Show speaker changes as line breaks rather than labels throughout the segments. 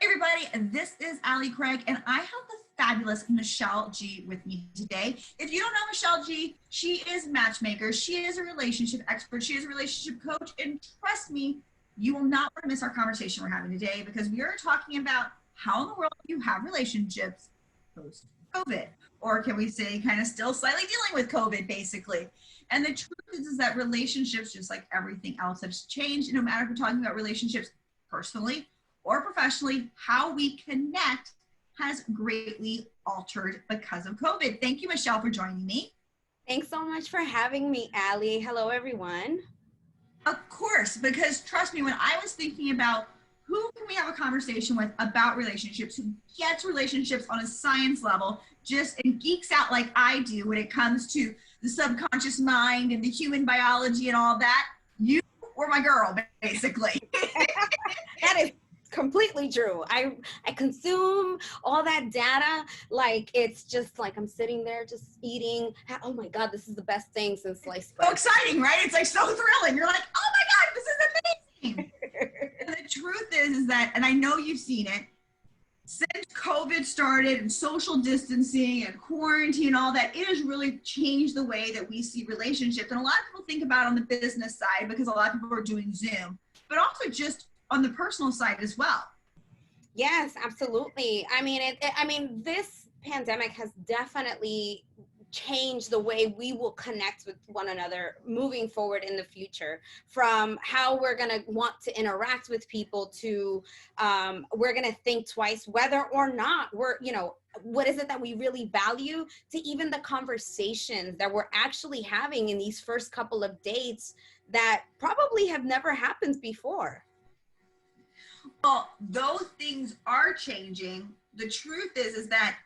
Everybody, this is Allie Craig, and I have the fabulous Michelle G with me today. If you don't know Michelle G, she is matchmaker, she is a relationship expert, she is a relationship coach, and trust me, you will not want to miss our conversation we're having today because we are talking about how in the world you have relationships post-COVID, or can we say kind of still slightly dealing with COVID, basically. And the truth is that relationships, just like everything else, have changed. No matter if we're talking about relationships personally or professionally, how we connect has greatly altered because of COVID. Thank you, Michelle, for joining me.
Thanks so much for having me, Allie. Hello, everyone.
Of course, because trust me, when I was thinking about who can we have a conversation with about relationships, who gets relationships on a science level, just and geeks out like I do when it comes to the subconscious mind and the human biology and all that, you were my girl, basically.
That is completely true. I consume all that data like it's just like I'm sitting there just eating. Oh my God, this is the best thing since sliced bread.
So exciting, right? It's like so thrilling. You're like, oh my God, this is amazing. And the truth is that, and I know you've seen it, since COVID started and social distancing and quarantine and all that, it has really changed the way that we see relationships. And a lot of people think about it on the business side because a lot of people are doing Zoom, but also just on the personal side as well.
Yes, absolutely. I mean, this pandemic has definitely changed the way we will connect with one another moving forward in the future, from how we're going to want to interact with people to we're going to think twice whether or not we're, what is it that we really value, to even the conversations that we're actually having in these first couple of dates that probably have never happened before.
Well, those things are changing. The truth is that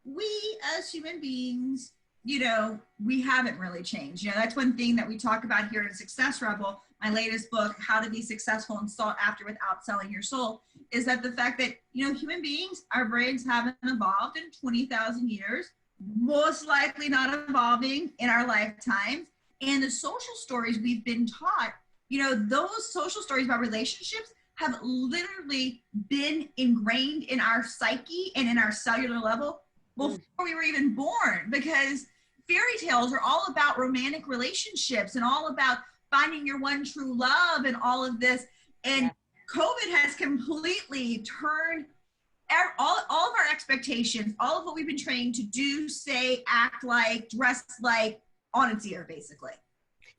we as human beings, we haven't really changed. That's one thing that we talk about here in Success Rebel, my latest book, How to Be Successful and Sought After Without Selling Your Soul, is that the fact that, human beings, our brains haven't evolved in 20,000 years, most likely not evolving in our lifetimes. And the social stories we've been taught, those social stories about relationships have literally been ingrained in our psyche and in our cellular level before we were even born, because fairy tales are all about romantic relationships and all about finding your one true love and all of this. And COVID has completely turned all of our expectations, all of what we've been trained to do, say, act like, dress like, on its ear, basically.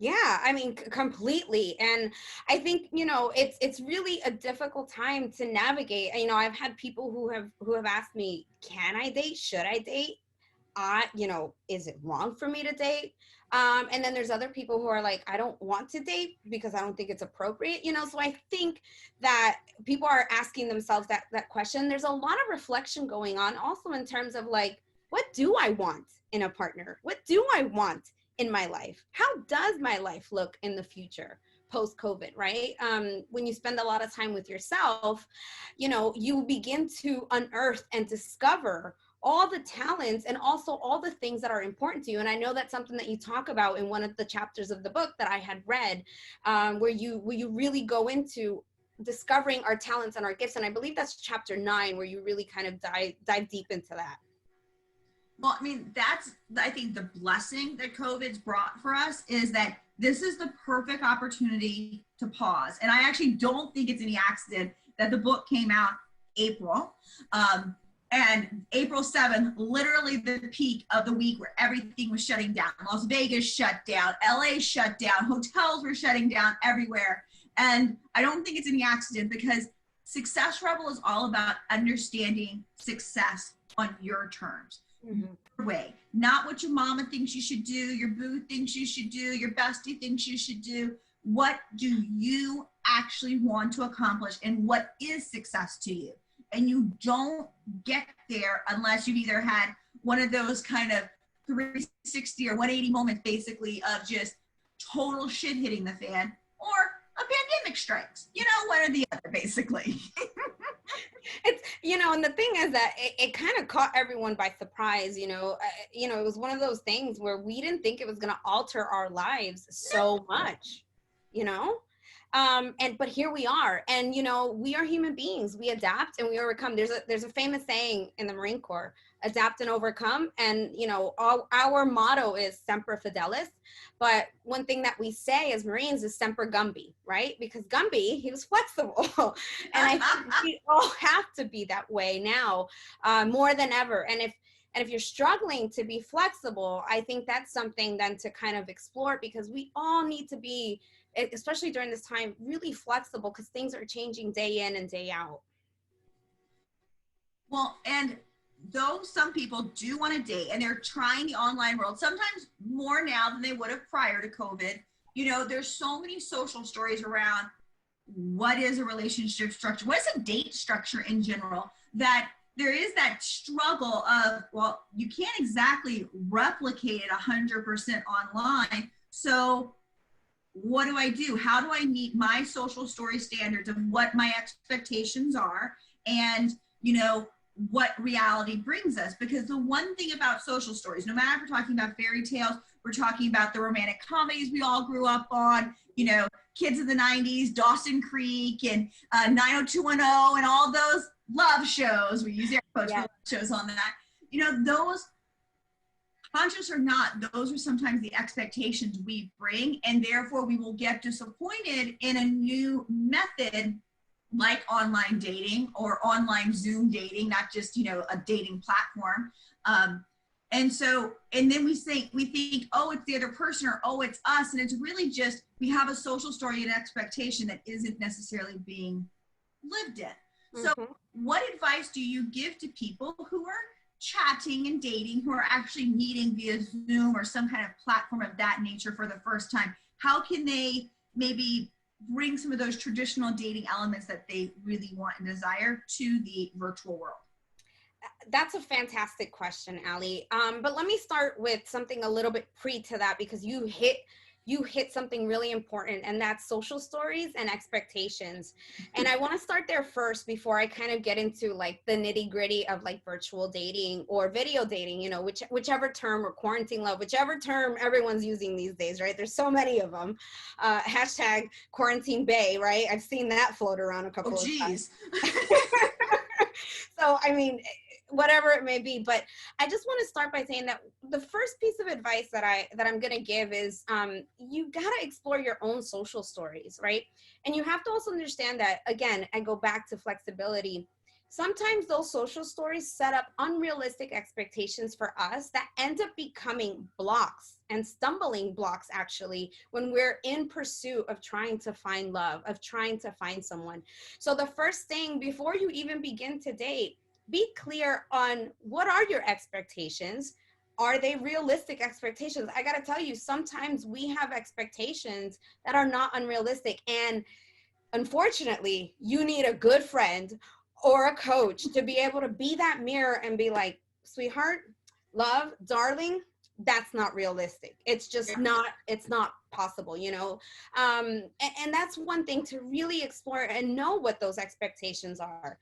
Yeah, I mean, completely. And I think, it's really a difficult time to navigate. I've had people who have asked me, can I date? Should I date? Is it wrong for me to date? And then there's other people who are like, I don't want to date because I don't think it's appropriate, so I think that people are asking themselves that question. There's a lot of reflection going on also in terms of like, what do I want in a partner? What do I want in my life? How does my life look in the future post-COVID, right? When you spend a lot of time with yourself, you begin to unearth and discover all the talents and also all the things that are important to you. And I know that's something that you talk about in one of the chapters of the book that I had read, where you really go into discovering our talents and our gifts. And I believe that's chapter 9, where you really kind of dive deep into that.
Well, I mean, I think the blessing that COVID's brought for us is that this is the perfect opportunity to pause. And I actually don't think it's any accident that the book came out April. And April 7th, literally the peak of the week where everything was shutting down. Las Vegas shut down, LA shut down, hotels were shutting down everywhere. And I don't think it's any accident, because Success Rebel is all about understanding success on your terms. Your way, not what your mama thinks you should do, your boo thinks you should do, your bestie thinks you should do. What do you actually want to accomplish, and what is success to you? And you don't get there unless you've either had one of those kind of 360 or 180 moments, basically, of just total shit hitting the fan, or a pandemic strikes, one or the other, basically.
It's, and the thing is that it kind of caught everyone by surprise, it was one of those things where we didn't think it was going to alter our lives so much, But here we are, and you know, we are human beings. We adapt and we overcome. There's a famous saying in the Marine Corps: adapt and overcome. And you know, our motto is semper fidelis, but one thing that we say as Marines is semper Gumby, right? Because Gumby, he was flexible. And I think we all have to be that way now, more than ever. And if you're struggling to be flexible, I think that's something then to kind of explore, because we all need to be, especially during this time, really flexible, because things are changing day in and day out.
Well, and though some people do want to date and they're trying the online world, sometimes more now than they would have prior to COVID, you know, there's so many social stories around what is a relationship structure, what is a date structure in general, that there is that struggle of, well, you can't exactly replicate it 100% online. So what do I do? How do I meet my social story standards of what my expectations are? And, you know, what reality brings us? Because the one thing about social stories, no matter if we're talking about fairy tales, we're talking about the romantic comedies we all grew up on, you know, kids of the 90s, Dawson Creek and 90210 and all those love shows, we use air quotes for love shows on that, you know, those, conscious or not, those are sometimes the expectations we bring, and therefore we will get disappointed in a new method like online dating or online Zoom dating, not just, you know, a dating platform. And so, and then we think, oh, it's the other person, or oh, it's us. And it's really just, we have a social story and expectation that isn't necessarily being lived in. Mm-hmm. So what advice do you give to people who are chatting and dating, who are actually meeting via Zoom or some kind of platform of that nature for the first time? How can they maybe bring some of those traditional dating elements that they really want and desire to the virtual world?
That's a fantastic question, Allie. But let me start with something a little bit pre to that, because you hit something really important, and that's social stories and expectations. And I want to start there first before I kind of get into like the nitty gritty of like virtual dating or video dating, you know, whichever term, or quarantine love, whichever term everyone's using these days, right? There's so many of them. Hashtag quarantine bae, right? I've seen that float around a couple of times. So, I mean, whatever it may be, but I just want to start by saying that the first piece of advice that I'm going to give is you got to explore your own social stories, right? And you have to also understand that, again, I go back to flexibility. Sometimes those social stories set up unrealistic expectations for us that end up becoming blocks and stumbling blocks, actually, when we're in pursuit of trying to find love, of trying to find someone. So the first thing, before you even begin to date, be clear on what are your expectations. Are they realistic expectations? I got to tell you, sometimes we have expectations that are not unrealistic. And unfortunately, you need a good friend or a coach to be able to be that mirror and be like, sweetheart, love, darling, that's not realistic. It's just not, it's not possible, you know? And that's one thing to really explore and know what those expectations are.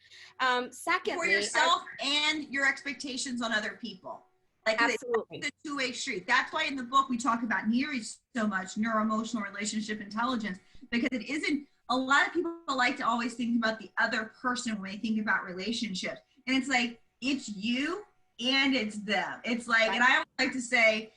Secondly,
for yourself and your expectations on other people. Like,
absolutely,
it's a two-way street. That's why in the book we talk about NERI so much, neuro-emotional relationship intelligence, because it isn't, a lot of people like to always think about the other person when they think about relationships. And it's like, it's you and it's them. It's like, and I always like to say,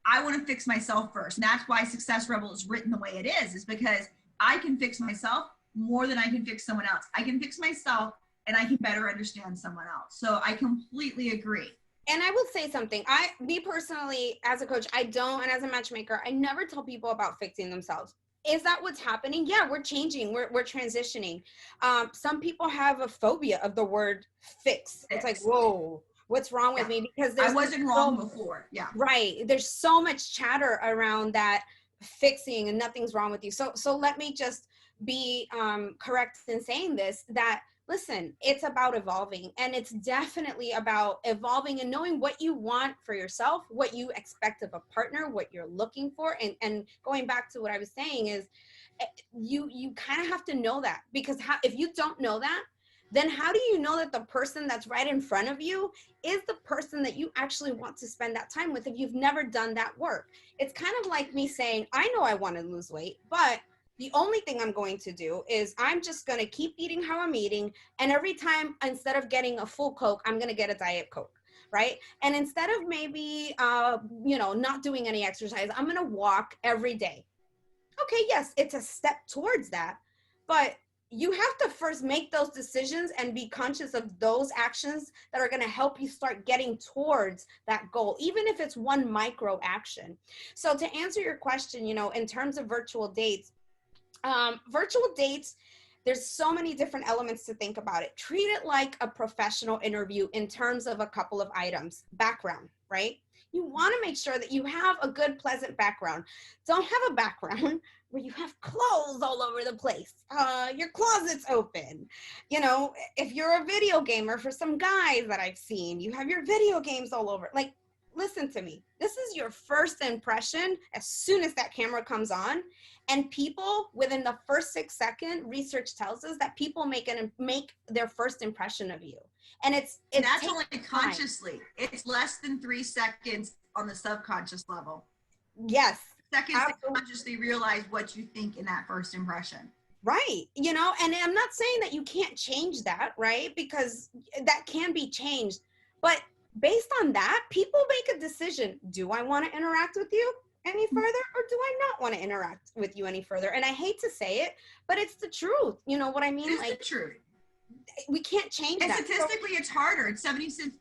I want to fix myself first. And that's why Success Rebel is written the way it is because I can fix myself more than I can fix someone else. I can fix myself and I can better understand someone else. So I completely agree.
And I will say something. Me personally, as a coach, I don't, and as a matchmaker, I never tell people about fixing themselves. Is that what's happening? Yeah, we're changing. We're transitioning. Some people have a phobia of the word fix. It's like, whoa, what's wrong with me? Because
I wasn't wrong before. Yeah.
Right. There's so much chatter around that fixing and nothing's wrong with you. So let me just be correct in saying this, that listen, it's about evolving, and it's definitely about evolving and knowing what you want for yourself, what you expect of a partner, what you're looking for. And going back to what I was saying is you kind of have to know that, because if you don't know that, then how do you know that the person that's right in front of you is the person that you actually want to spend that time with if you've never done that work? It's kind of like me saying, I know I want to lose weight, but The only thing I'm going to do is I'm just going to keep eating how I'm eating. And every time, instead of getting a full Coke, I'm going to get a Diet Coke, right? And instead of maybe, not doing any exercise, I'm going to walk every day. Okay, yes, it's a step towards that. But you have to first make those decisions and be conscious of those actions that are going to help you start getting towards that goal, even if it's one micro action. So to answer your question, in terms of virtual dates, there's so many different elements to think about it. Treat it like a professional interview in terms of a couple of items. Background, right? You want to make sure that you have a good, pleasant background. Don't have a background where you have clothes all over the place. Your closet's open. If you're a video gamer, for some guys that I've seen, you have your video games all over. Like, listen to me. This is your first impression as soon as that camera comes on. And people, within the first 6 seconds, research tells us that people make their first impression of you. And it's
that's only consciously. It's less than 3 seconds on the subconscious level.
Yes.
Seconds to consciously realize what you think in that first impression.
Right. And I'm not saying that you can't change that, right? Because that can be changed. But based on that, people make a decision. Do I want to interact with you any further, or do I not want to interact with you any further? And I hate to say it, but it's the truth. You know what I mean?
It's the truth.
We can't change that.
And statistically, it's harder. It's 76%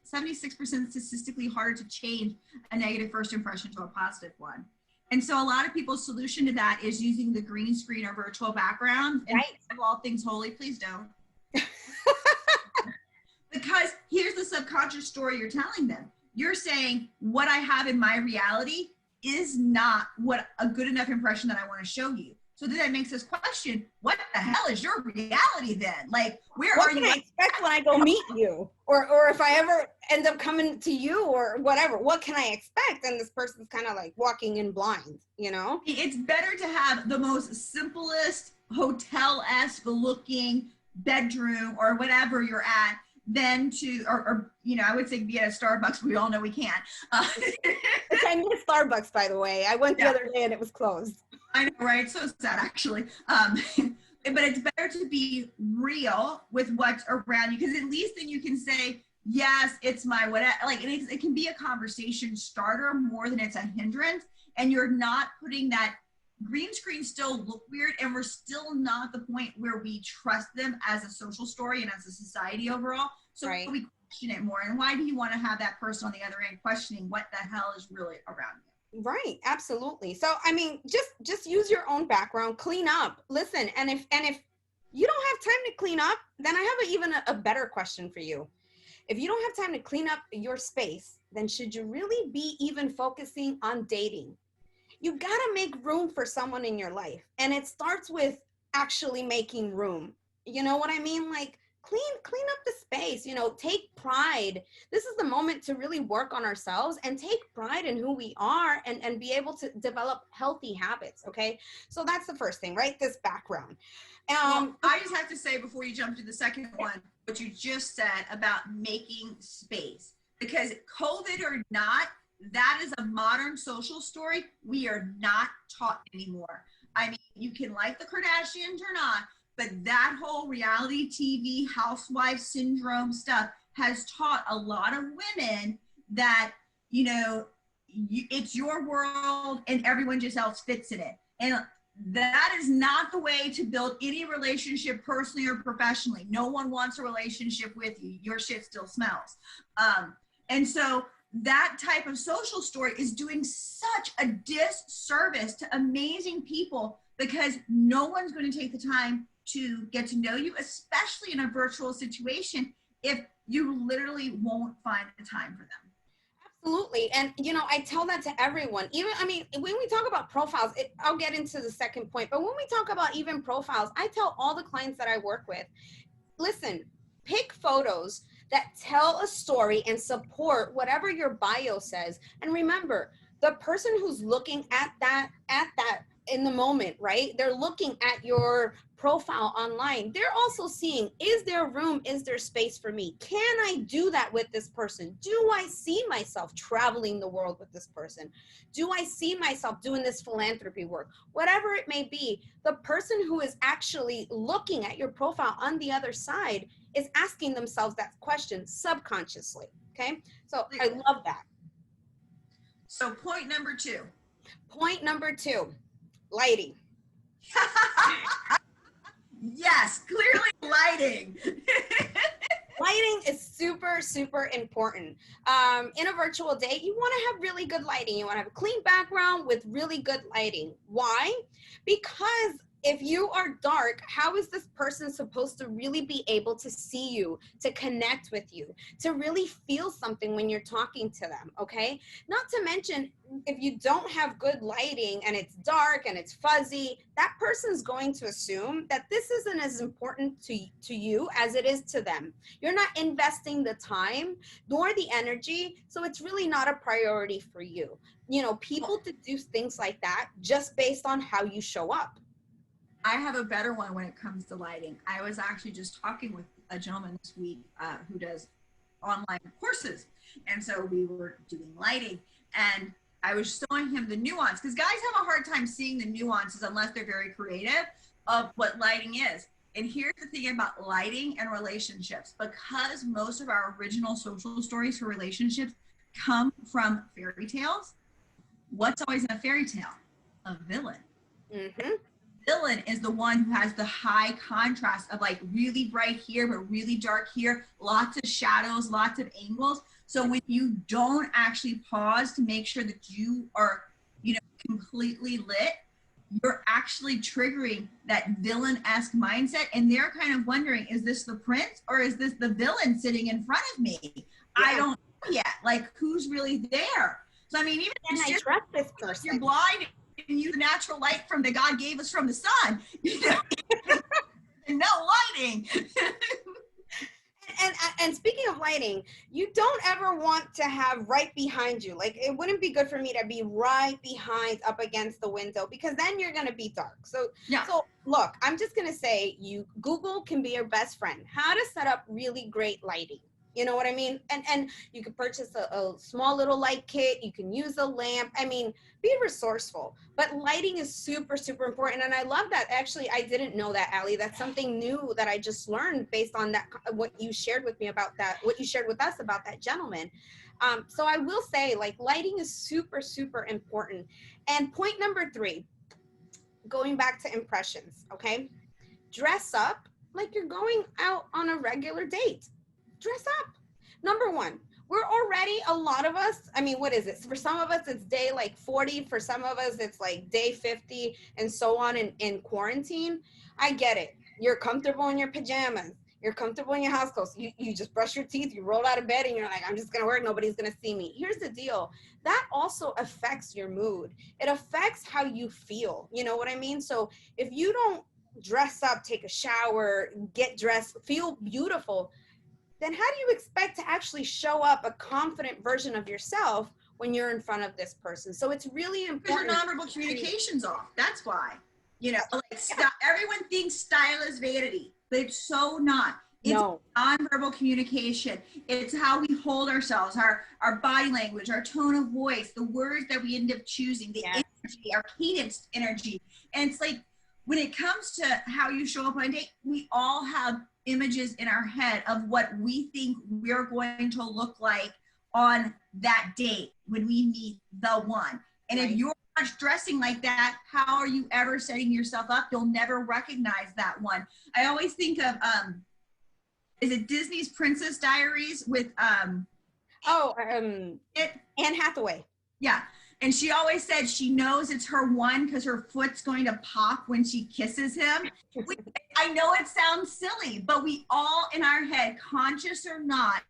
statistically harder to change a negative first impression to a positive one. And so a lot of people's solution to that is using the green screen or virtual background. And
right.
Of all things holy, please don't. Because here's the subconscious story you're telling them. You're saying what I have in my reality is not what a good enough impression that I want to show you. So then that makes us question, what the hell is your reality then? Like, where
what
are you?
What can I expect when I go meet you? Or if I ever end up coming to you or whatever, what can I expect? And this person's kind of like walking in blind,
It's better to have the most simplest hotel-esque looking bedroom or whatever you're at than to, or I would say be at a Starbucks, but we all know we can't.
Which I miss Starbucks, by the way. I went the other day and it was closed.
I know, right? So sad, actually. But it's better to be real with what's around you, because at least then you can say, yes, it's my whatever. Like, it can be a conversation starter more than it's a hindrance, and you're not putting that green screen still look weird, and we're still not the point where we trust them as a social story and as a society overall. So
right.
We question it more. And why do you want to have that person on the other end questioning what the hell is really around you?
Right, absolutely. So I mean, just use your own background, clean up. Listen, and if you don't have time to clean up, then I have even a better question for you. If you don't have time to clean up your space, then should you really be even focusing on dating? You gotta make room for someone in your life, and it starts with actually making room. You know what I mean? Like, clean up the space, take pride. This is the moment to really work on ourselves and take pride in who we are and be able to develop healthy habits. Okay. So that's the first thing, right? This background.
Well, I just have to say before you jump to the second one, what you just said about making space, because COVID or not, that is a modern social story we are not taught anymore. I mean, you can like the Kardashians or not, but that whole reality TV housewife syndrome stuff has taught a lot of women that, it's your world and everyone just else fits in it. And that is not the way to build any relationship personally or professionally. No one wants a relationship with you. Your shit still smells. And so that type of social story is doing such a disservice to amazing people, because no one's going to take the time to get to know you, especially in a virtual situation, if you literally won't find the time for them.
Absolutely. And, I tell that to everyone. When we talk about profiles, I'll get into the second point, but when we talk about even profiles, I tell all the clients that I work with, listen, pick photos that tell a story and support whatever your bio says. And remember, the person who's looking at that in the moment, right? They're looking at your profile online. They're also seeing, is there room? Is there space for me? Can I do that with this person? Do I see myself traveling the world with this person? Do I see myself doing this philanthropy work? Whatever it may be, the person who is actually looking at your profile on the other side is asking themselves that question subconsciously. Okay. So I love that.
So point number 2.
Point number 2, lighting.
Yes, clearly lighting.
Lighting is super, super important. In a virtual date, you want to have really good lighting. You want to have a clean background with really good lighting. Why? Because if you are dark, how is this person supposed to really be able to see you, to connect with you, to really feel something when you're talking to them, okay? Not to mention, if you don't have good lighting and it's dark and it's fuzzy, that person's going to assume that this isn't as important to you as it is to them. You're not investing the time nor the energy, so it's really not a priority for you. You know, people deduce things like that just based on how you show up.
I have a better one when it comes to lighting. I was actually just talking with a gentleman this week who does online courses. And so we were doing lighting, and I was showing him the nuance, because guys have a hard time seeing the nuances unless they're very creative of what lighting is. And here's the thing about lighting and relationships, because most of our original social stories for relationships come from fairy tales. What's always in a fairy tale? A villain.
Mm-hmm.
Villain is the one who has the high contrast of like really bright here but really dark here, lots of shadows, lots of angles. So when you don't actually pause to make sure that you are, you know, completely lit, you're actually triggering that villain-esque mindset, and they're kind of wondering, is this the prince or is this the villain sitting in front of me? Yeah. I don't know yet. Like, who's really there? So I mean, even
if I trust this person,
you're blind and use the natural light from that God gave us from the sun, you know, and no lighting.
And speaking of lighting, you don't ever want to have right behind you. Like, it wouldn't be good for me to be right behind up against the window, because then you're going to be dark. So, yeah. So look, I'm just going to say, Google can be your best friend. How to set up really great lighting. You know what I mean? And you can purchase a small little light kit. You can use a lamp. I mean, be resourceful. But lighting is super, super important. And I love that. Actually, I didn't know that, Allie. That's something new that I just learned based on that, what you shared with me about that, what you shared with us about that gentleman. So I will say, like, lighting is super, super important. And point number 3, going back to impressions, okay? Dress up like you're going out on a regular date. Dress up. Number 1, we're already, a lot of us, I mean, what is it? For some of us, it's day like 40. For some of us, it's like day 50 and so on in quarantine. I get it. You're comfortable in your pajamas. You're comfortable in your house clothes. You just brush your teeth. You roll out of bed and you're like, I'm just going to work. Nobody's going to see me. Here's the deal. That also affects your mood. It affects how you feel. You know what I mean? So if you don't dress up, take a shower, get dressed, feel beautiful, then how do you expect to actually show up a confident version of yourself when you're in front of this person? So it's really important.
Because your nonverbal communication's off. That's why. You know, like everyone thinks style is vanity, but it's so not. It's nonverbal communication. It's how we hold ourselves, our body language, our tone of voice, the words that we end up choosing, the energy, our cadence energy. And it's like, when it comes to how you show up on a date, we all have images in our head of what we think we're going to look like on that date when we meet the one. And if you're not dressing like that, how are you ever setting yourself up? You'll never recognize that one. I always think of, is it Disney's Princess Diaries with,
Anne Hathaway.
Yeah. And she always said she knows it's her one because her foot's going to pop when she kisses him. I know it sounds silly, but we all in our head, conscious or not,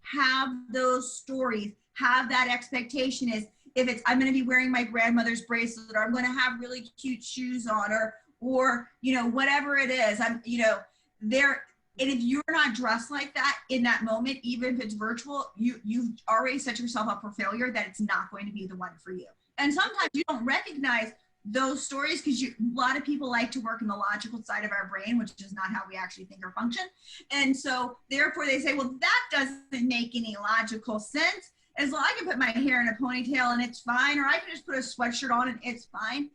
have those stories, have that expectation is, if it's, I'm going to be wearing my grandmother's bracelet, or I'm going to have really cute shoes on, or, you know, whatever it is, I'm, you know, there. And if you're not dressed like that in that moment, even if it's virtual, you've already set yourself up for failure, that it's not going to be the one for you. And sometimes you don't recognize those stories, because a lot of people like to work in the logical side of our brain, which is not how we actually think or function. And so therefore they say, well, that doesn't make any logical sense. As long as I can put my hair in a ponytail and it's fine, or I can just put a sweatshirt on and it's fine.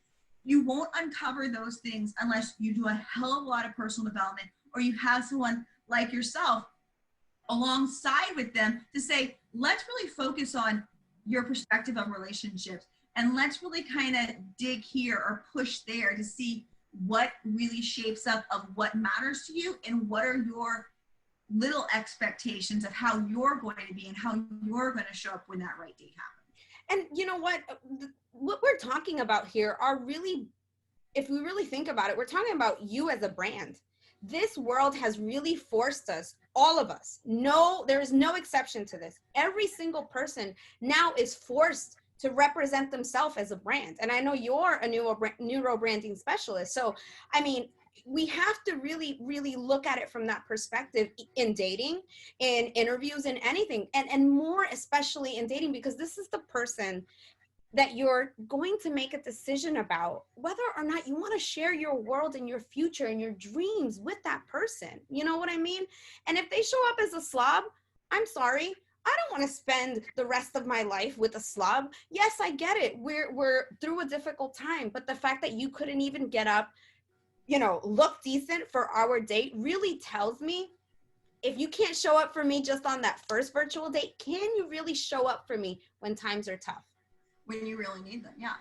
You won't uncover those things unless you do a hell of a lot of personal development, or you have someone like yourself alongside with them to say, let's really focus on your perspective of relationships. And let's really kind of dig here or push there to see what really shapes up of what matters to you and what are your little expectations of how you're going to be and how you're going to show up when that right date happens.
And you know what we're talking about here are really, if we really think about it, we're talking about you as a brand. This world has really forced us, all of us. No, there is no exception to this. Every single person now is forced to represent themselves as a brand. And I know you're a neuro branding specialist. So, I mean, we have to really, really look at it from that perspective in dating, in interviews, in anything, and more especially in dating, because this is the person that you're going to make a decision about whether or not you want to share your world and your future and your dreams with that person. You know what I mean? And if they show up as a slob, I'm sorry, I don't want to spend the rest of my life with a slob. Yes, I get it. We're through a difficult time, but the fact that you couldn't even get up, you know, look decent for our date really tells me, if you can't show up for me just on that first virtual date, can you really show up for me when times are tough?
When you really need them, yeah.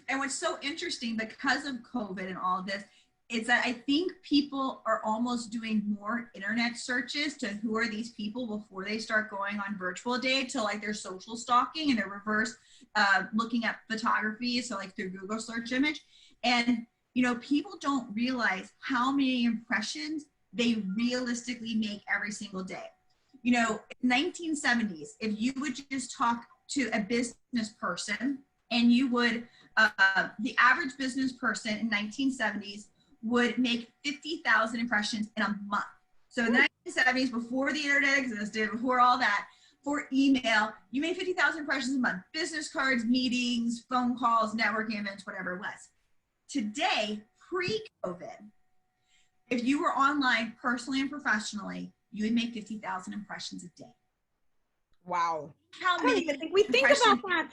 And what's so interesting because of COVID and all of this, is that I think people are almost doing more internet searches to who are these people before they start going on virtual date, to like their social stalking and their reverse looking at photography, so like through Google search image. And you know, people don't realize how many impressions they realistically make every single day. You know, 1970s, if you would just talk to a business person, and you would, the average business person in 1970s would make 50,000 impressions in a month. So in the 1970s, before the internet existed, before all that, for email, you made 50,000 impressions a month. Business cards, meetings, phone calls, networking events, whatever it was. Today, pre-COVID, if you were online personally and professionally, you would make 50,000 impressions a day.
Wow.
How many? I don't even think
we think about that.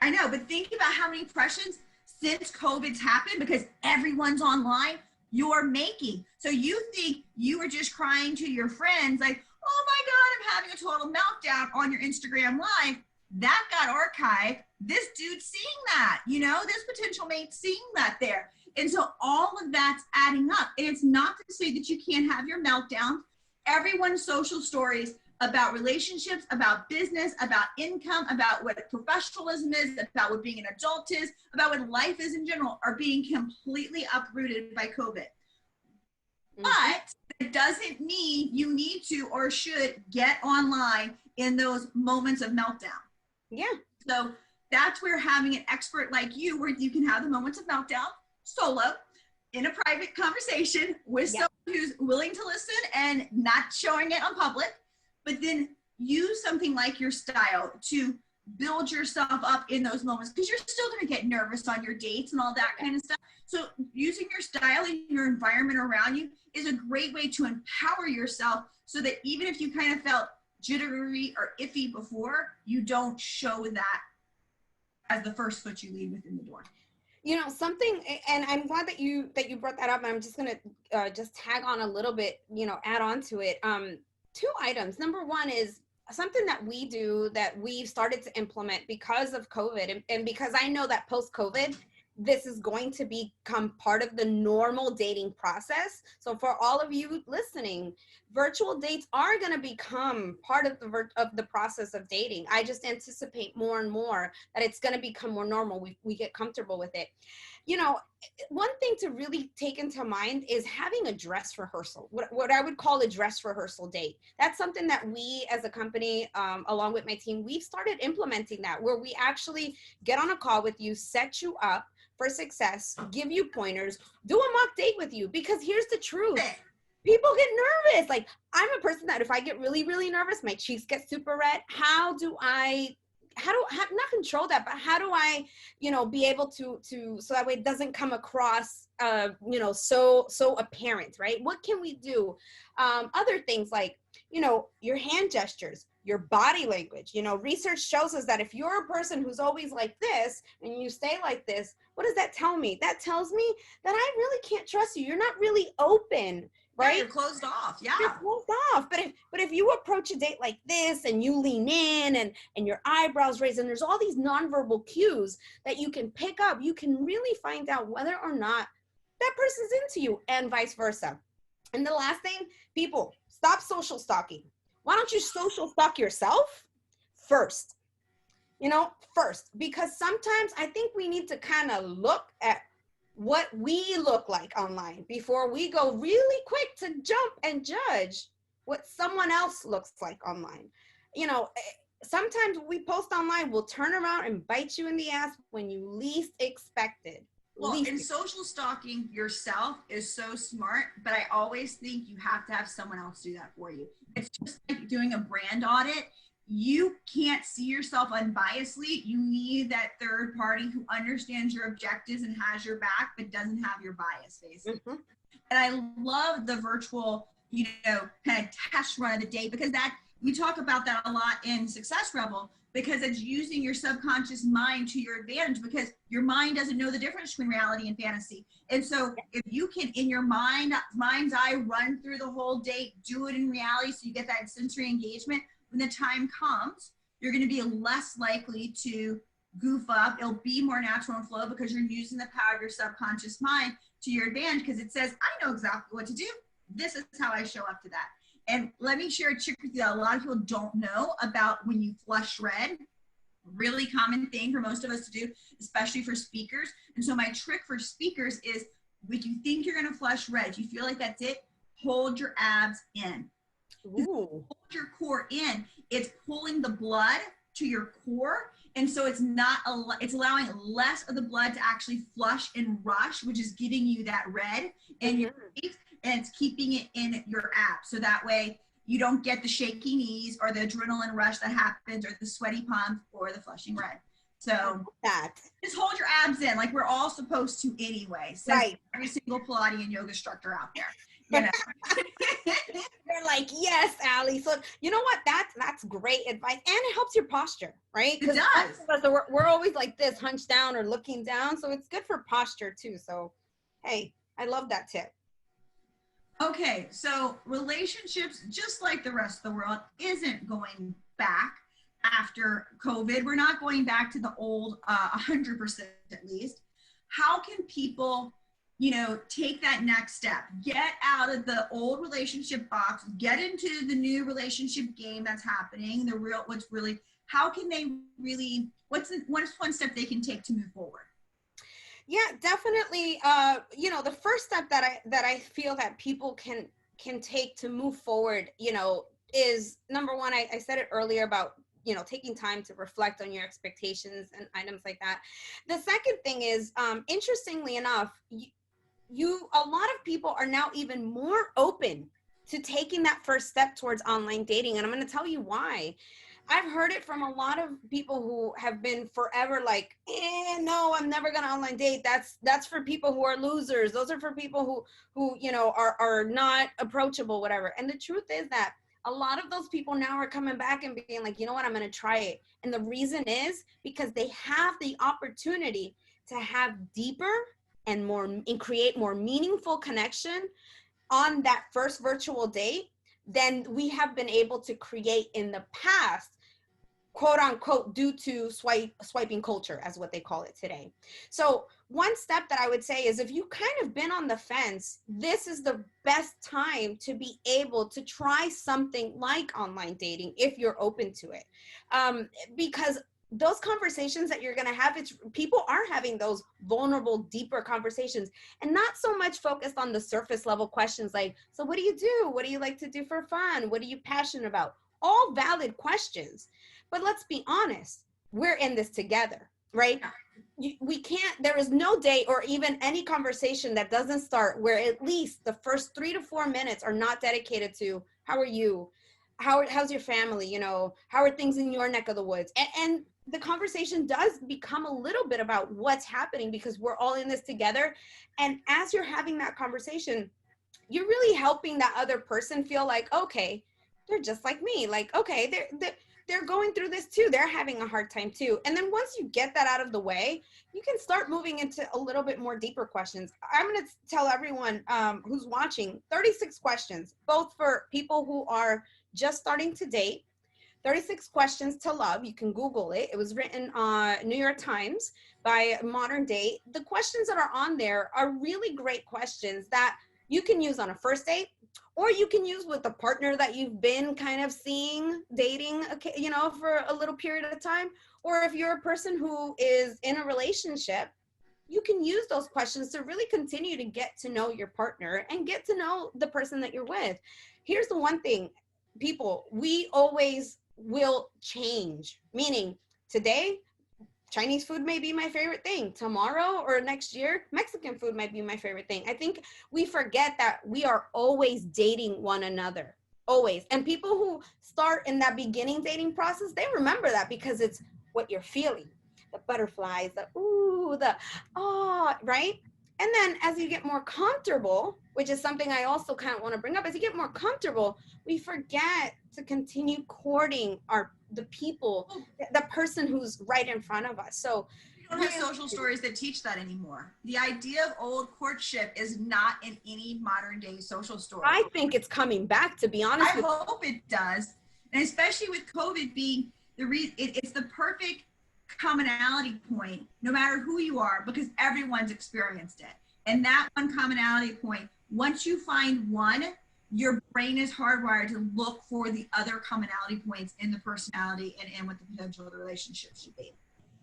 I know, but think about how many impressions since COVID's happened, because everyone's online, you're making. So you think you were just crying to your friends like, oh my God, I'm having a total meltdown on your Instagram live. That got archived. This dude's seeing that, you know, this potential mate seeing that there. And so all of that's adding up. And it's not to say that you can't have your meltdown. Everyone's social stories about relationships, about business, about income, about what professionalism is, about what being an adult is, about what life is in general, are being completely uprooted by COVID. Mm-hmm. But it doesn't mean you need to or should get online in those moments of meltdown.
Yeah.
So that's where having an expert like you, where you can have the moments of meltdown solo in a private conversation with someone who's willing to listen and not showing it on public, but then use something like your style to build yourself up in those moments, because you're still going to get nervous on your dates and all that kind of stuff. So using your style and your environment around you is a great way to empower yourself, so that even if you kind of felt jittery or iffy before, you don't show that as the first foot you lead within the door.
You know, something, and I'm glad that you brought that up, and I'm just going to just tag on a little bit, you know, add on to it. 2 items. Number one is something that we do that we've started to implement because of COVID, and because I know that post-COVID, this is going to become part of the normal dating process. So for all of you listening, virtual dates are going to become part of the process of dating. I just anticipate more and more that it's going to become more normal. We get comfortable with it. You know, one thing to really take into mind is having a dress rehearsal, what I would call a dress rehearsal date. That's something that we as a company, along with my team, we've started implementing that, where we actually get on a call with you, set you up for success, give you pointers, do a mock date with you. Because here's the truth. People get nervous. Like, I'm a person that if I get really, really nervous, my cheeks get super red. How do I not control that, but how do I, be able to so that way it doesn't come across so apparent, right? What can we do? Other things like, your hand gestures, your body language. Research shows us that if you're a person who's always like this and you stay like this, what does that tell me? That tells me that I really can't trust you. You're not really open, right?
Yeah, you're closed off. Yeah.
You're closed off. But if you approach a date like this and you lean in and your eyebrows raised, and there's all these nonverbal cues that you can pick up, you can really find out whether or not that person's into you, and vice versa. And the last thing, people, stop social stalking. Why don't you social stalk yourself first? First, because sometimes I think we need to kind of look at what we look like online before we go really quick to jump and judge what someone else looks like online. Sometimes what we post online will turn around and bite you in the ass when you least expect it.
Well, and social stalking yourself is so smart, but I always think you have to have someone else do that for you. It's just like doing a brand audit. You can't see yourself unbiasedly. You need that third party who understands your objectives and has your back, but doesn't have your bias, basically. Mm-hmm. And I love the virtual, kind of test run of the day, because that we talk about that a lot in Success Rebel, because it's using your subconscious mind to your advantage, because your mind doesn't know the difference between reality and fantasy. And so if you can, in your mind's eye, run through the whole date, do it in reality, so you get that sensory engagement, when the time comes, you're going to be less likely to goof up. It'll be more natural and flow because you're using the power of your subconscious mind to your advantage, because it says, I know exactly what to do. This is how I show up to that. And let me share a trick with you that a lot of people don't know about when you flush red. Really common thing for most of us to do, especially for speakers. And so my trick for speakers is, if you think you're going to flush red, if you feel like that's it, hold your abs in. Hold your core in. It's pulling the blood to your core. And so it's allowing less of the blood to actually flush and rush, which is giving you that red in your face, and it's keeping it in your abs. So that way you don't get the shaky knees or the adrenaline rush that happens, or the sweaty palms, or the flushing red. So just hold your abs in, like we're all supposed to anyway. So right. Every single Pilates and yoga instructor out there.
They're like, yes, Allie. So you know what? That's great advice, and it helps your posture, right?
It does.
We're always like this, hunched down or looking down, so it's good for posture too. So, hey, I love that tip.
Okay, so relationships, just like the rest of the world, isn't going back after COVID. We're not going back to the old 100% at least. How can people take that next step, get out of the old relationship box, get into the new relationship game that's happening, how can they really, what's one step they can take to move forward?
Yeah, definitely. The first step that I feel that people can take to move forward, is number one, I said it earlier about, taking time to reflect on your expectations and items like that. The second thing is, interestingly enough, a lot of people are now even more open to taking that first step towards online dating. And I'm going to tell you why. I've heard it from a lot of people who have been forever like, no, I'm never going to online date. That's for people who are losers. Those are for people who are not approachable, whatever. And the truth is that a lot of those people now are coming back and being like, you know what, I'm going to try it. And the reason is because they have the opportunity to have deeper and create more meaningful connection on that first virtual date than we have been able to create in the past, quote unquote, due to swiping culture, as what they call it today. So one step that I would say is, if you kind of been on the fence, this is the best time to be able to try something like online dating if you're open to it. Because those conversations that you're going to have, people are having those vulnerable, deeper conversations, and not so much focused on the surface level questions like, so what do you do? What do you like to do for fun? What are you passionate about? All valid questions. But let's be honest, we're in this together, right? We can't, there is no date or even any conversation that doesn't start where at least the first 3 to 4 minutes are not dedicated to, how are you? How's your family? How are things in your neck of the woods? And the conversation does become a little bit about what's happening, because we're all in this together. And as you're having that conversation, you're really helping that other person feel like, okay, they're just like me. Like, okay, they're going through this too. They're having a hard time too. And then once you get that out of the way, you can start moving into a little bit more deeper questions. I'm going to tell everyone who's watching 36 questions, both for people who are just starting to date. 36 questions to love. You can Google it. It was written on New York Times by Modern Day. The questions that are on there are really great questions that you can use on a first date, or you can use with a partner that you've been kind of seeing, dating, you know, for a little period of time. Or if you're a person who is in a relationship, you can use those questions to really continue to get to know your partner and get to know the person that you're with. Here's the one thing, people, we always will change. Meaning, today, Chinese food may be my favorite thing. Tomorrow or next year, Mexican food might be my favorite thing. I think we forget that we are always dating one another, always. And people who start in that beginning dating process, they remember that because it's what you're feeling. The butterflies, the ooh, the ah, right? And then as you get more comfortable, which is something I also kind of want to bring up, as you get more comfortable, we forget to continue courting the people, the person who's right in front of us. So
we don't have social stories that teach that anymore. The idea of old courtship is not in any modern day social story.
I think it's coming back, to be honest.
I hope it does. And especially with COVID being it's the perfect commonality point, no matter who you are, because everyone's experienced it. And that one commonality point, once you find one, your brain is hardwired to look for the other commonality points in the personality and in what the potential of the relationship should be.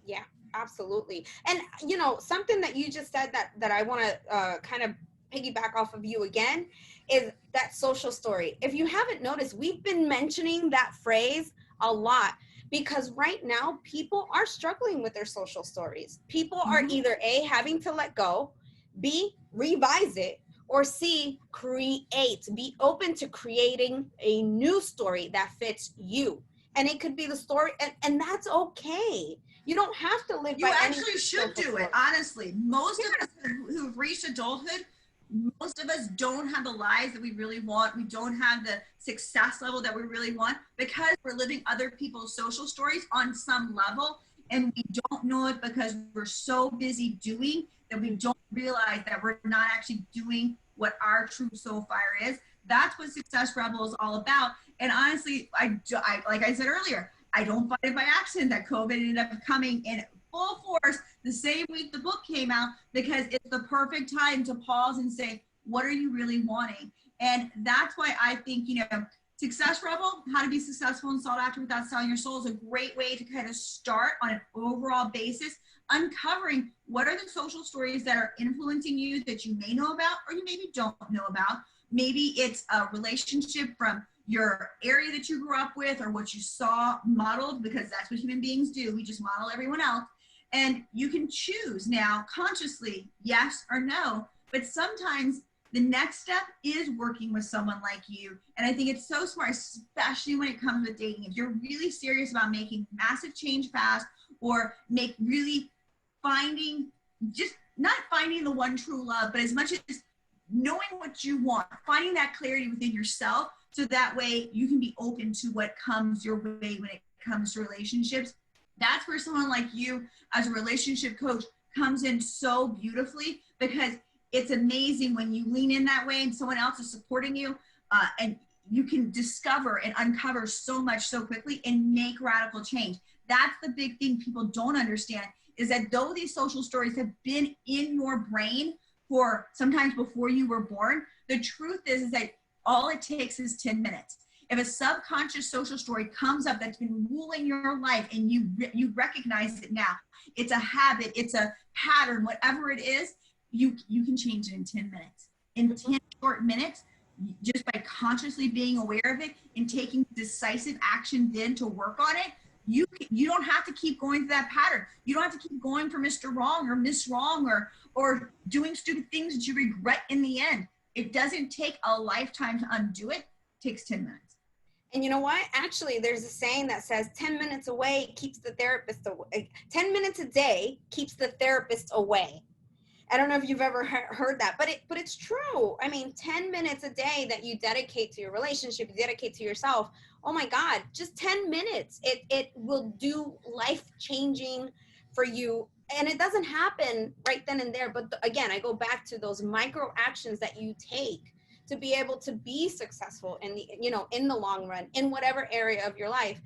Yeah, absolutely. And, you know, something that you just said that I want to kind of piggyback off of you again is that social story. If you haven't noticed, we've been mentioning that phrase a lot, because right now people are struggling with their social stories. People are either A, having to let go, B, revise it, or C, create. Be open to creating a new story that fits you. And it could be the story, and that's okay. You don't have to live by
You actually should do it, honestly. Most of us who've reached adulthood, most of us don't have the lives that we really want. We don't have the success level that we really want because we're living other people's social stories on some level, and we don't know it because we're so busy doing that we don't realize that we're not actually doing what our true soul fire is. That's what Success Rebel is all about. And honestly, I like I said earlier, I don't find it by accident that COVID ended up coming in full force the same week the book came out, because it's the perfect time to pause and say, what are you really wanting? And that's why I think, you know, Success Rebel, How to Be Successful and Sought After Without Selling Your Soul, is a great way to kind of start on an overall basis, uncovering what are the social stories that are influencing you that you may know about or you maybe don't know about. Maybe it's a relationship from your area that you grew up with or what you saw modeled, because that's what human beings do. We just model everyone else. And you can choose now consciously, yes or no. But sometimes the next step is working with someone like you. And I think it's so smart, especially when it comes with dating. If you're really serious about making massive change fast, or just not finding the one true love, but as much as knowing what you want, finding that clarity within yourself, so that way you can be open to what comes your way when it comes to relationships. That's where someone like you as a relationship coach comes in so beautifully, because it's amazing when you lean in that way and someone else is supporting you, and you can discover and uncover so much so quickly and make radical change. That's the big thing people don't understand, is that though these social stories have been in your brain for sometimes before you were born, the truth is that all it takes is 10 minutes. If a subconscious social story comes up that's been ruling your life and you recognize it now, it's a habit, it's a pattern, whatever it is, you can change it in 10 minutes. In 10 short minutes, just by consciously being aware of it and taking decisive action then to work on it, you don't have to keep going through that pattern. You don't have to keep going for Mr. Wrong or Miss Wrong or doing stupid things that you regret in the end. It doesn't take a lifetime to undo it. It takes 10 minutes.
And you know what? Actually, there's a saying that says 10 minutes away keeps the therapist away. 10 minutes a day keeps the therapist away. I don't know if you've ever heard that, but it's true. I mean, 10 minutes a day that you dedicate to your relationship, you dedicate to yourself. Oh my God, just 10 minutes. It will do life changing for you. And it doesn't happen right then and there. But again, I go back to those micro actions that you take to be able to be successful in the, in the long run, in whatever area of your life.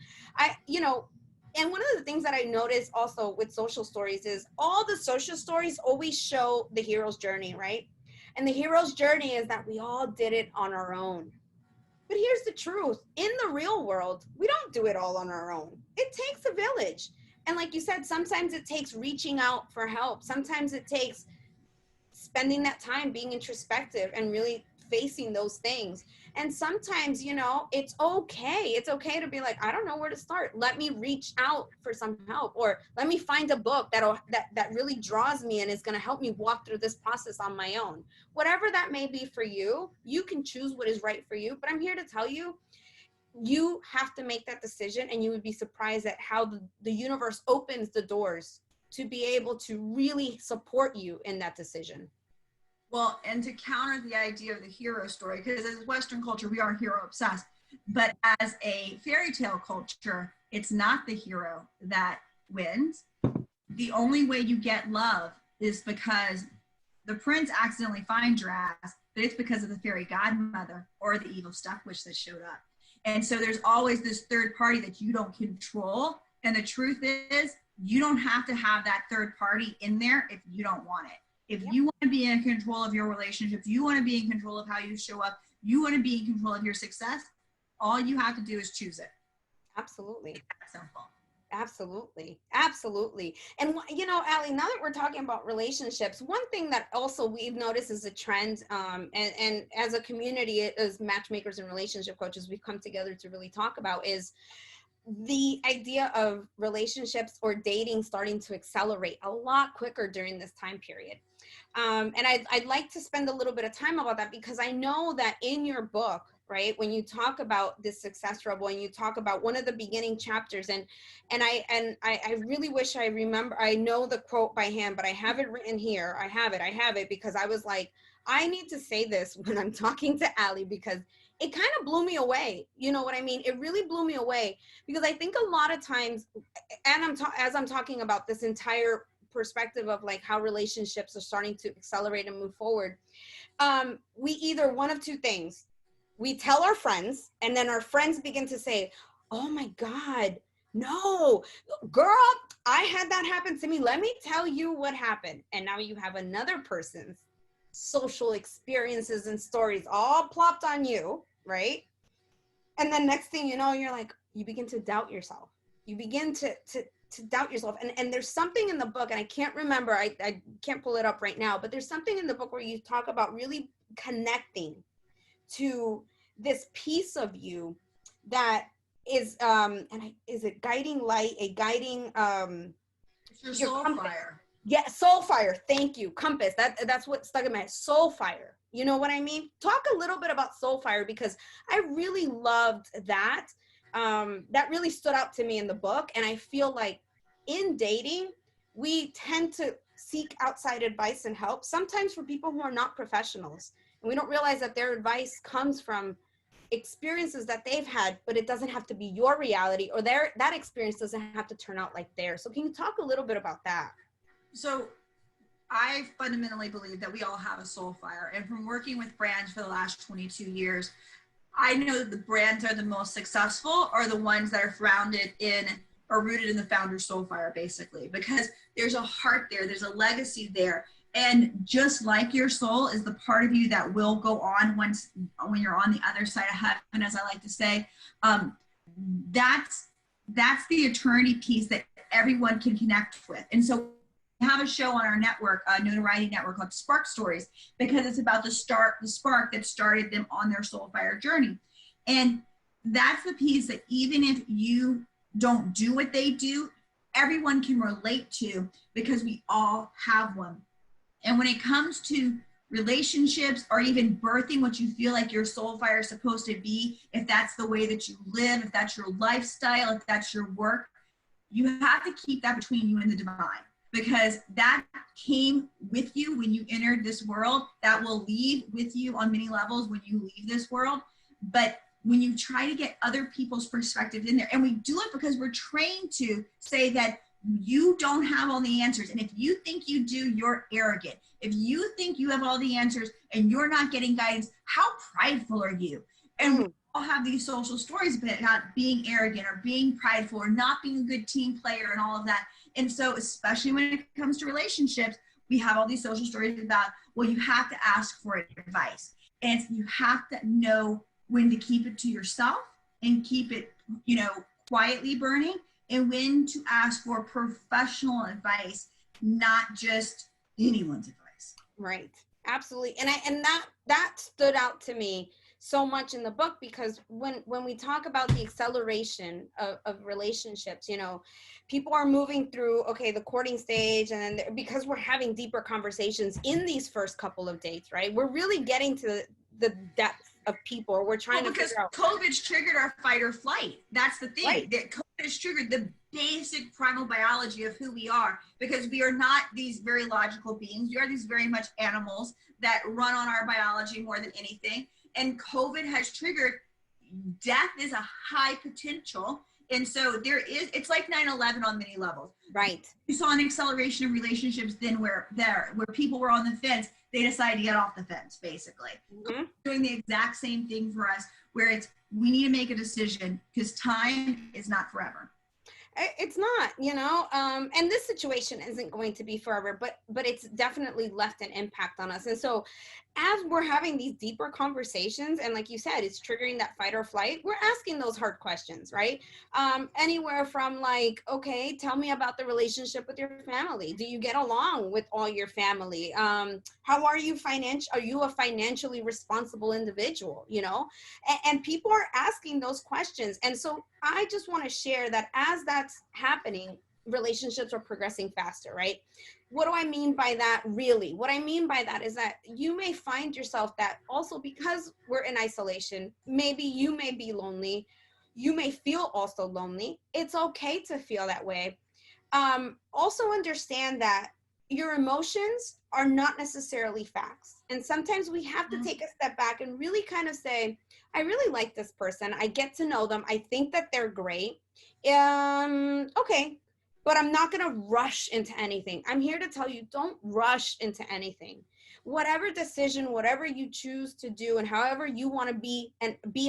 And one of the things that I noticed also with social stories is all the social stories always show the hero's journey, right? And the hero's journey is that we all did it on our own. But here's the truth. In the real world, we don't do it all on our own. It takes a village. And like you said, sometimes it takes reaching out for help. Sometimes it takes spending that time being introspective and really facing those things. And sometimes, it's okay. It's okay to be like, I don't know where to start. Let me reach out for some help, or let me find a book that really draws me and is going to help me walk through this process on my own. Whatever that may be for you, you can choose what is right for you. But I'm here to tell you, you have to make that decision, and you would be surprised at how the universe opens the doors to be able to really support you in that decision.
Well, and to counter the idea of the hero story, because as Western culture, we are hero obsessed, but as a fairy tale culture, it's not the hero that wins. The only way you get love is because the prince accidentally finds your ass, but it's because of the fairy godmother or the evil stuff witch that showed up. And so there's always this third party that you don't control. And the truth is, you don't have to have that third party in there if you don't want it. If you want to be in control of your relationships, you want to be in control of how you show up, you want to be in control of your success, all you have to do is choose it.
Absolutely.
That's simple.
Absolutely. Absolutely. And, Allie, now that we're talking about relationships, one thing that also we've noticed is a trend, and as a community, as matchmakers and relationship coaches, we've come together to really talk about is the idea of relationships or dating starting to accelerate a lot quicker during this time period. And I'd like to spend a little bit of time about that, because I know that in your book, right, when you talk about this success rebel and you talk about one of the beginning chapters, and I really wish I remember, I know the quote by hand, but I have it written here. I have it because I was like, I need to say this when I'm talking to Allie, because it kind of blew me away. You know what I mean? It really blew me away, because I think a lot of times, and as I'm talking about this entire perspective of like how relationships are starting to accelerate and move forward, we either one of two things. We tell our friends, and then our friends begin to say, oh my God, no, girl, I had that happen to me. Let me tell you what happened. And now you have another person's social experiences and stories all plopped on you, right? And then next thing you know, you're like, you begin to doubt yourself. You begin to doubt yourself. And there's something in the book, and I can't remember, I can't pull it up right now, but there's something in the book where you talk about really connecting to this piece of you that is is it guiding light, a guiding
it's your soul
compass.
Fire.
Yeah, soul fire. Thank you. Compass. That's what stuck in my head. Soul fire. You know what I mean? Talk a little bit about soul fire, because I really loved that. That really stood out to me in the book. And I feel like in dating, we tend to seek outside advice and help, sometimes for people who are not professionals. And we don't realize that their advice comes from experiences that they've had, but it doesn't have to be your reality, or that experience doesn't have to turn out like theirs. So can you talk a little bit about that?
So I fundamentally believe that we all have a soul fire. And from working with brands for the last 22 years, I know that the brands are the most successful are the ones that are founded in or rooted in the founder's soul fire, basically, because there's a heart there, there's a legacy there. And just like your soul is the part of you that will go on when you're on the other side of heaven, as I like to say, that's the eternity piece that everyone can connect with. And so we have a show on our network, Notoriety Network, called Spark Stories, because it's about the spark that started them on their soul fire journey. And that's the piece that even if you don't do what they do, everyone can relate to, because we all have one. And when it comes to relationships, or even birthing what you feel like your soul fire is supposed to be, if that's the way that you live, if that's your lifestyle, if that's your work, you have to keep that between you and the divine, because that came with you when you entered this world. That will leave with you on many levels when you leave this world. But when you try to get other people's perspective in there, and we do it because we're trained to say that you don't have all the answers. And if you think you do, you're arrogant. If you think you have all the answers and you're not getting guidance, how prideful are you? And we all have these social stories about being arrogant or being prideful or not being a good team player and all of that. And so, especially when it comes to relationships, we have all these social stories about, well, you have to ask for advice. And you have to know when to keep it to yourself and keep it, quietly burning, and when to ask for professional advice, not just anyone's advice.
Right. Absolutely. And that stood out to me so much in the book, because when we talk about the acceleration of relationships, people are moving through, okay, the courting stage, and then because we're having deeper conversations in these first couple of dates, right? We're really getting to the depth of people. We're trying to figure out.
COVID's triggered our fight or flight. That's the thing.
Right.
That COVID has triggered the basic primal biology of who we are, because we are not these very logical beings. We are these very much animals that run on our biology more than anything. And COVID has triggered, death is a high potential. And so it's like 9/11 on many levels.
Right.
You saw an acceleration of relationships then where people were on the fence, they decided to get off the fence, basically. Mm-hmm. Doing the exact same thing for us, where we need to make a decision, because time is not forever.
It's not, and this situation isn't going to be forever, but it's definitely left an impact on us. And so as we're having these deeper conversations, and like you said, it's triggering that fight or flight, we're asking those hard questions, right? Anywhere from like, okay, tell me about the relationship with your family. Do you get along with all your family? How are you Are you a financially responsible individual, And people are asking those questions. And so I just want to share that as that's happening, relationships are progressing faster, right? What do I mean by that, really? What I mean by that is that you may find yourself that also, because we're in isolation, maybe you may be lonely. You may feel also lonely. It's okay to feel that way. Also understand that your emotions are not necessarily facts. And sometimes we have to take a step back and really kind of say, I really like this person. I get to know them. I think that they're great. Okay. But I'm not going to rush into anything. I'm here to tell you, don't rush into anything. Whatever decision, whatever you choose to do, and however you want to be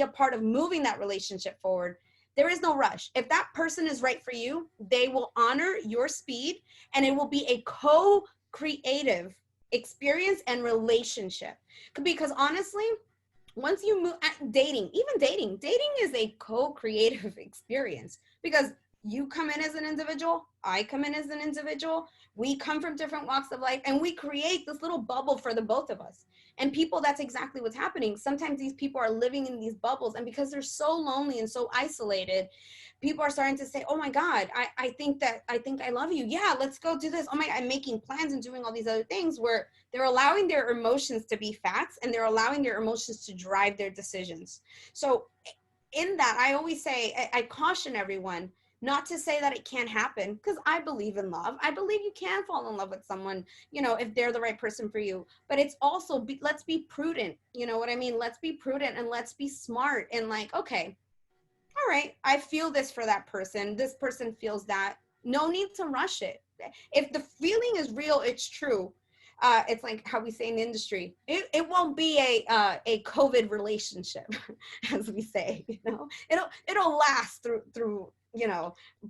a part of moving that relationship forward, there is no rush. If that person is right for you, they will honor your speed, and it will be a co-creative experience and relationship. Because honestly, once you move dating is a co-creative experience, because you come in as an individual, I come in as an individual, we come from different walks of life, and we create this little bubble for the both of us. And people, that's exactly what's happening. Sometimes these people are living in these bubbles, and because they're so lonely and so isolated, people are starting to say, oh my God, I think I love you. Yeah, let's go do this. Oh my God, I'm making plans and doing all these other things, where they're allowing their emotions to be facts, and they're allowing their emotions to drive their decisions. So in that, I always say, I caution everyone not to say that it can't happen, because I believe in love. I believe you can fall in love with someone, if they're the right person for you. But it's also, let's be prudent. You know what I mean? Let's be prudent, and let's be smart, and like, okay, all right, I feel this for that person. This person feels that. No need to rush it. If the feeling is real, it's true. It's like how we say in the industry, it won't be a COVID relationship, as we say, it'll last through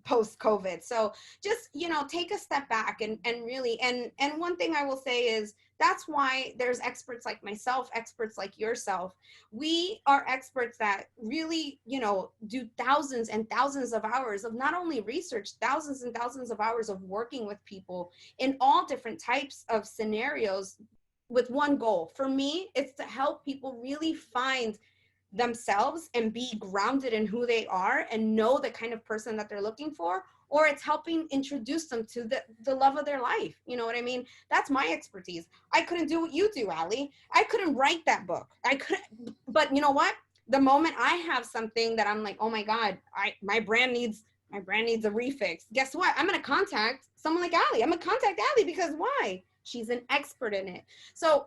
post COVID. So just, take a step back and really, and one thing I will say is, that's why there's experts like myself, experts like yourself. We are experts that really, do thousands and thousands of hours of not only research, thousands and thousands of hours of working with people in all different types of scenarios, with one goal. For me, it's to help people really find themselves and be grounded in who they are, and know the kind of person that they're looking for, or it's helping introduce them to the love of their life. You know what I mean? That's my expertise. I couldn't do what you do, Allie. I couldn't write that book. I couldn't, but you know what? The moment I have something that I'm like, oh my God, my brand needs a refix. Guess what? I'm going to contact someone like Allie. I'm going to contact Allie because why? She's an expert in it. So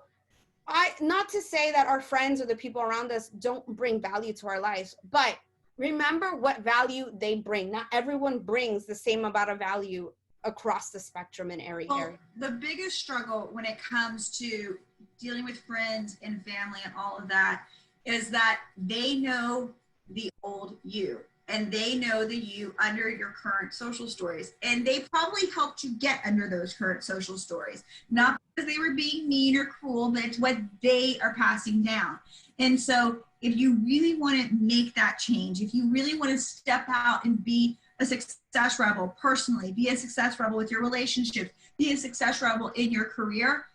not to say that our friends or the people around us don't bring value to our lives, but remember what value they bring. Not everyone brings the same amount of value across the spectrum in every area.
The biggest struggle when it comes to dealing with friends and family and all of that is that they know the old you and they know the you under your current social stories. And they probably helped you get under those current social stories, not because they were being mean or cruel, but it's what they are passing down. And so if you really want to make that change, if you really want to step out and be a success rebel personally, be a success rebel with your relationships, be a success rebel in your career,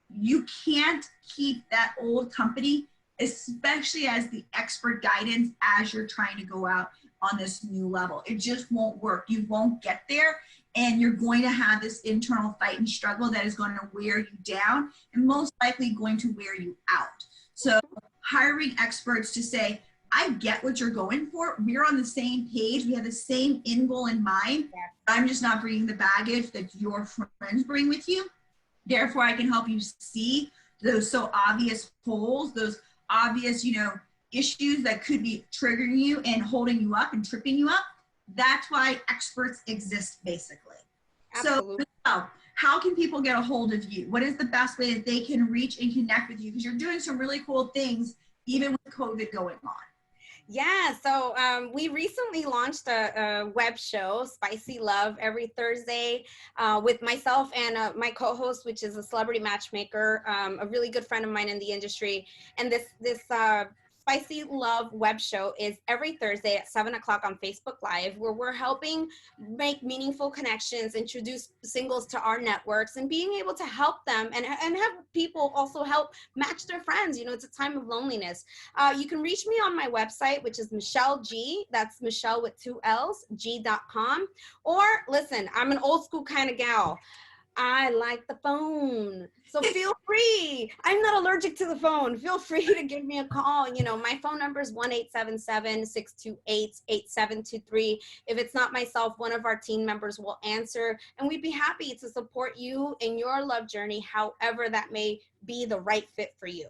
you can't keep that old company, especially as the expert guidance as you're trying to go out on this new level. It just won't work. You won't get there, and you're going to have this internal fight and struggle that is going to wear you down and most likely going to wear you out. So hiring experts to say, I get what you're going for. We're on the same page. We have the same end goal in mind. I'm just not bringing the baggage that your friends bring with you. Therefore, I can help you see those so obvious holes, those obvious, issues that could be triggering you and holding you up and tripping you up. That's why experts exist, basically.
Absolutely.
So how can people get a hold of you? What is the best way that they can reach and connect with you? Because you're doing some really cool things, even with COVID going on.
Yeah, so we recently launched a web show, Spicy Love, every Thursday with myself and my co-host, which is a celebrity matchmaker, a really good friend of mine in the industry. And this Spicy Love web show is every Thursday at 7 o'clock on Facebook Live, where we're helping make meaningful connections, introduce singles to our networks, and being able to help them and have people also help match their friends. It's a time of loneliness. You can reach me on my website, which is Michelle G. That's Michelle with 2 L's, G.com. Or listen, I'm an old school kind of gal. I like the phone. So feel free. I'm not allergic to the phone. Feel free to give me a call. My phone number is 1-877-628-8723. If it's not myself, one of our team members will answer, and we'd be happy to support you in your love journey, however that may be the right fit for you.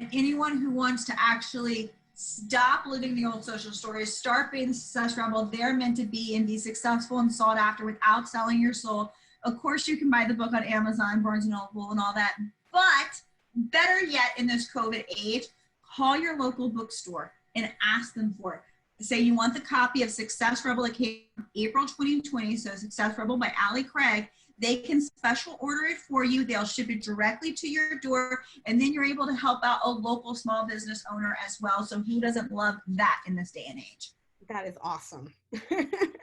And anyone who wants to actually stop living the old social stories, start being the success rebel they're meant to be, and be successful and sought after without selling your soul. Of course, you can buy the book on Amazon, Barnes & Noble, and all that. But better yet, in this COVID age, call your local bookstore and ask them for it. Say you want the copy of Success Rebel that came April 2020, so Success Rebel by Allie Craig. They can special order it for you. They'll ship it directly to your door, and then you're able to help out a local small business owner as well. So who doesn't love that in this day and age?
That is awesome.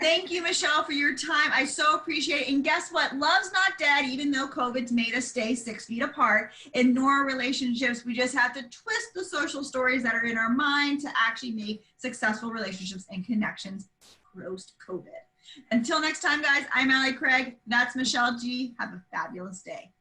Thank you, Michelle, for your time. I so appreciate it. And guess what? Love's not dead, even though COVID's made us stay 6 feet apart. Ignore our relationships. We just have to twist the social stories that are in our mind to actually make successful relationships and connections post-COVID. Until next time, guys, I'm Allie Craig. That's Michelle G. Have a fabulous day.